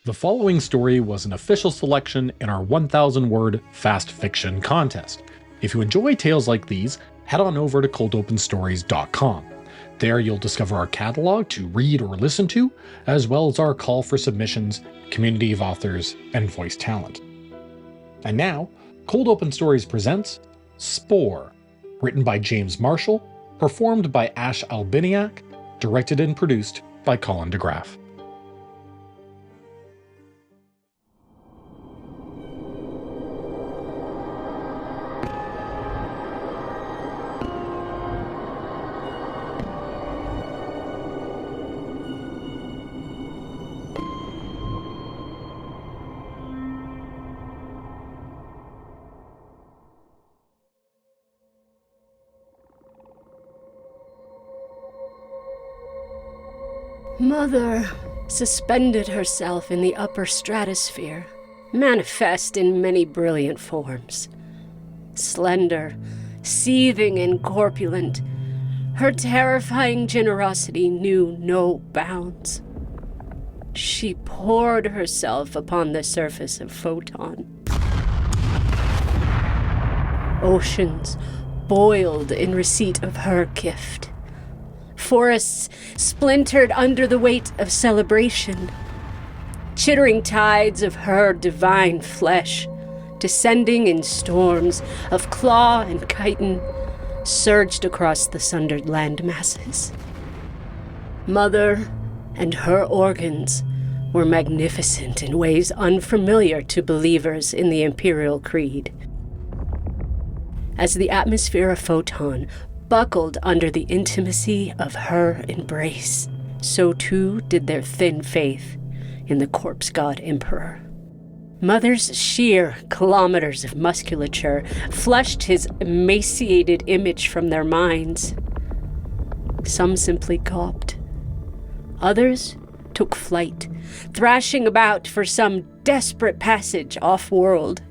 The following story was an official selection in our 1,000-word fast fiction contest. If you enjoy tales like these, head on over to coldopenstories.com. There you'll discover our catalog to read or listen to, as well as our call for submissions, community of authors, and voice talent. And now, Cold Open Stories presents Spore, written by James Marshall, performed by Ash Albiniak, directed and produced by Colyn DeGraaff. Mother suspended herself in the upper stratosphere, manifest in many brilliant forms. Slender, seething, and corpulent, her terrifying generosity knew no bounds. She poured herself upon the surface of Photon. Oceans boiled in receipt of her gift. Forests splintered under the weight of celebration. Chittering tides of her divine flesh, descending in storms of claw and chitin, surged across the sundered land masses. Mother and her organs were magnificent in ways unfamiliar to believers in the Imperial Creed. As the atmosphere of Photon buckled under the intimacy of her embrace, so too did their thin faith in the corpse god emperor. Mother's sheer kilometers of musculature flushed his emaciated image from their minds. Some simply gawped. Others took flight, thrashing about for some desperate passage off-world.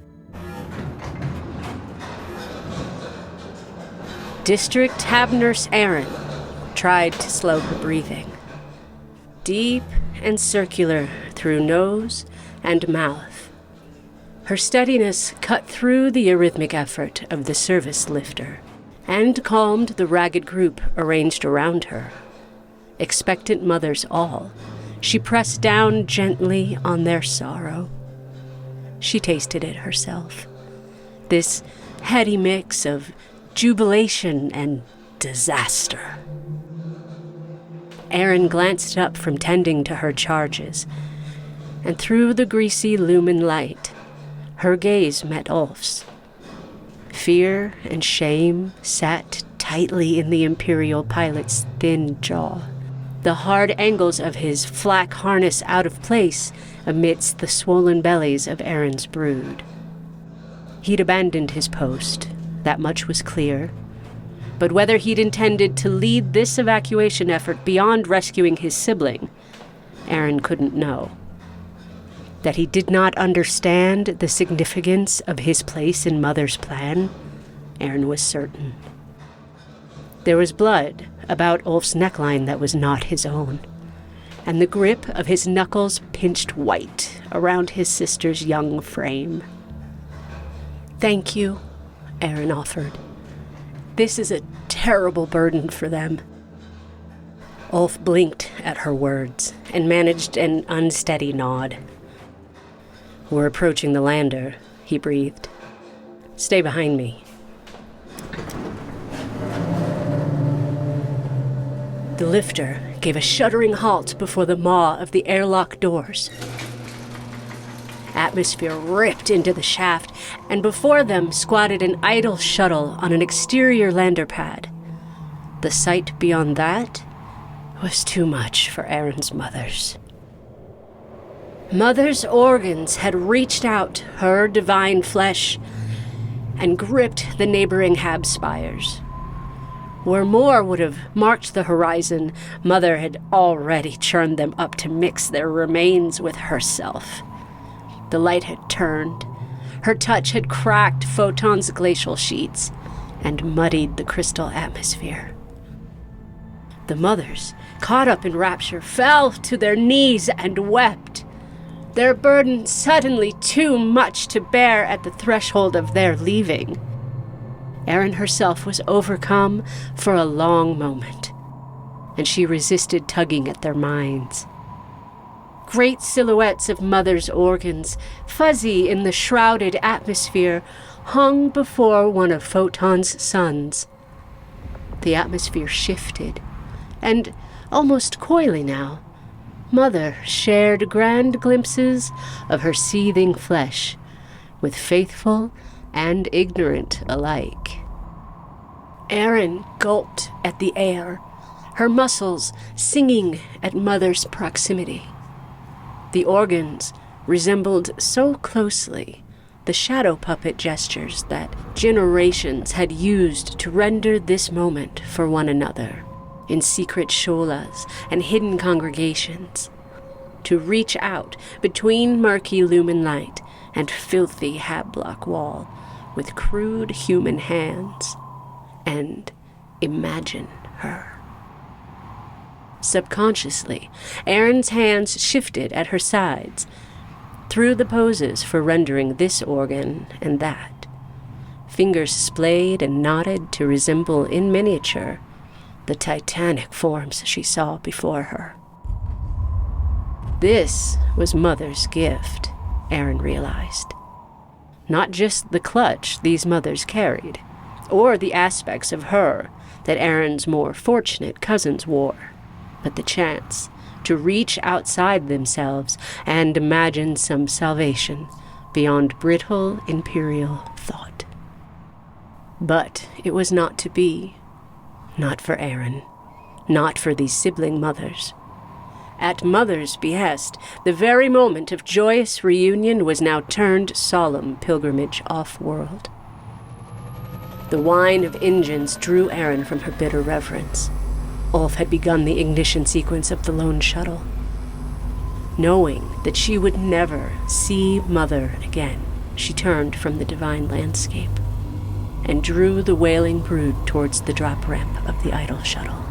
District Tab Nurse Erin tried to slow her breathing. Deep and circular through nose and mouth. Her steadiness cut through the arrhythmic effort of the service lifter and calmed the ragged group arranged around her. Expectant mothers all, she pressed down gently on their sorrow. She tasted it herself. This heady mix of jubilation and disaster. Erin glanced up from tending to her charges, and through the greasy lumen light, her gaze met Ulf's. Fear and shame sat tightly in the Imperial pilot's thin jaw, the hard angles of his flak harness out of place amidst the swollen bellies of Erin's brood. He'd abandoned his post. That much was clear. But whether he'd intended to lead this evacuation effort beyond rescuing his sibling, Erin couldn't know. That he did not understand the significance of his place in Mother's plan, Erin was certain. There was blood about Ulf's neckline that was not his own, and the grip of his knuckles pinched white around his sister's young frame. "Thank you," Erin offered. "This is a terrible burden for them." Ulf blinked at her words and managed an unsteady nod. "We're approaching the lander," he breathed. "Stay behind me." The lifter gave a shuddering halt before the maw of the airlock doors. Atmosphere ripped into the shaft, and before them squatted an idle shuttle on an exterior lander pad. The sight beyond that was too much for Erin's mothers. Mother's organs had reached out her divine flesh and gripped the neighboring hab spires. Where more would have marked the horizon, Mother had already churned them up to mix their remains with herself. The light had turned. Her touch had cracked Photon's glacial sheets and muddied the crystal atmosphere. The mothers, caught up in rapture, fell to their knees and wept. their burden suddenly too much to bear at the threshold of their leaving. Erin herself was overcome for a long moment, and she resisted tugging at their minds. Great silhouettes of Mother's organs, fuzzy in the shrouded atmosphere, hung before one of Photon's suns. The atmosphere shifted, and, almost coyly now, Mother shared grand glimpses of her seething flesh, with faithful and ignorant alike. Erin gulped at the air, her muscles singing at Mother's proximity. The organs resembled so closely the shadow puppet gestures that generations had used to render this moment for one another, in secret sholas and hidden congregations, to reach out between murky lumen light and filthy hat-block wall with crude human hands and imagine her. Subconsciously, Erin's hands shifted at her sides, through the poses for rendering this organ and that. Fingers splayed and knotted to resemble in miniature the titanic forms she saw before her. This was Mother's gift, Erin realized. Not just the clutch these mothers carried, or the aspects of her that Erin's more fortunate cousins wore, but the chance to reach outside themselves and imagine some salvation beyond brittle imperial thought. But it was not to be. Not for Erin. Not for these sibling mothers. At Mother's behest, the very moment of joyous reunion was now turned solemn pilgrimage off-world. The whine of engines drew Erin from her bitter reverence. Ulf had begun the ignition sequence of the lone shuttle. Knowing that she would never see Mother again, she turned from the divine landscape and drew the wailing brood towards the drop ramp of the idol shuttle.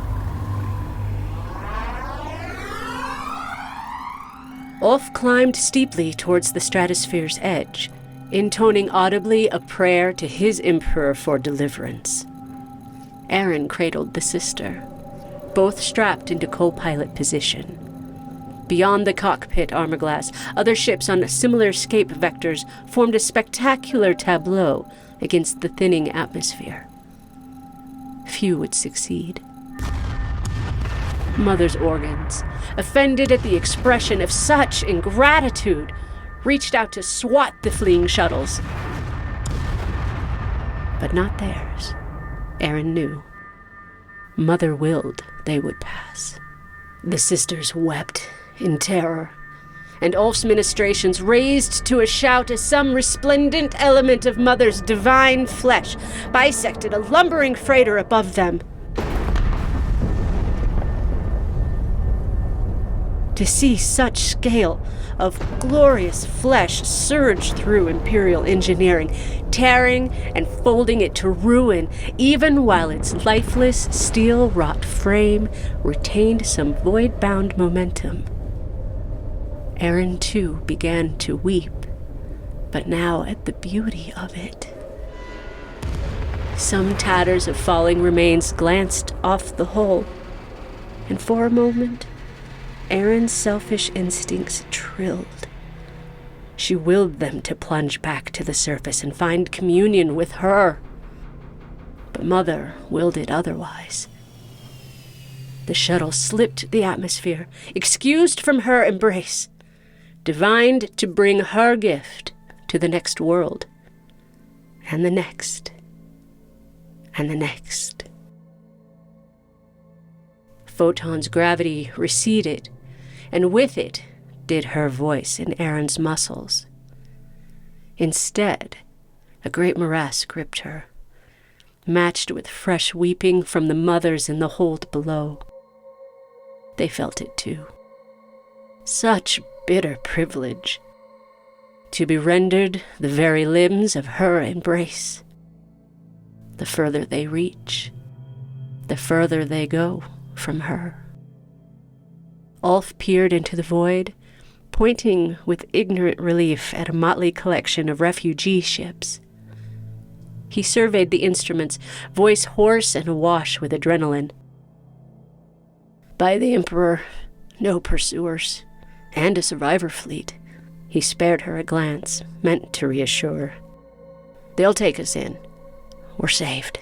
Ulf climbed steeply towards the stratosphere's edge, intoning audibly a prayer to his emperor for deliverance. Erin cradled the sister, both strapped into co-pilot position. Beyond the cockpit armor glass, other ships on similar escape vectors formed a spectacular tableau against the thinning atmosphere. Few would succeed. Mother's organs, offended at the expression of such ingratitude, reached out to swat the fleeing shuttles. But not theirs, Erin knew. Mother willed they would pass. The sisters wept in terror, and Ulf's ministrations raised to a shout as some resplendent element of Mother's divine flesh bisected a lumbering freighter above them. To see such scale of glorious flesh surge through Imperial engineering, tearing and folding it to ruin, even while its lifeless, steel-wrought frame retained some void-bound momentum. Erin, too, began to weep, but now at the beauty of it. Some tatters of falling remains glanced off the hull, and for a moment, Erin's selfish instincts trilled. She willed them to plunge back to the surface and find communion with her. But Mother willed it otherwise. The shuttle slipped the atmosphere, excused from her embrace, divined to bring her gift to the next world, and the next, and the next. Photon's gravity receded, and with it did her voice in Erin's muscles. Instead, a great morass gripped her, matched with fresh weeping from the mothers in the hold below. They felt it too. Such bitter privilege, to be rendered the very limbs of her embrace. The further they reach, the further they go from her. Ulf peered into the void, pointing with ignorant relief at a motley collection of refugee ships. He surveyed the instruments, voice hoarse and awash with adrenaline. "By the Emperor, no pursuers, and a survivor fleet." He spared her a glance, meant to reassure. "They'll take us in. We're saved."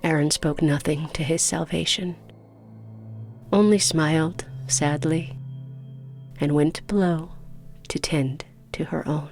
Aaron spoke nothing to his salvation, only smiled sadly and went below to tend to her own.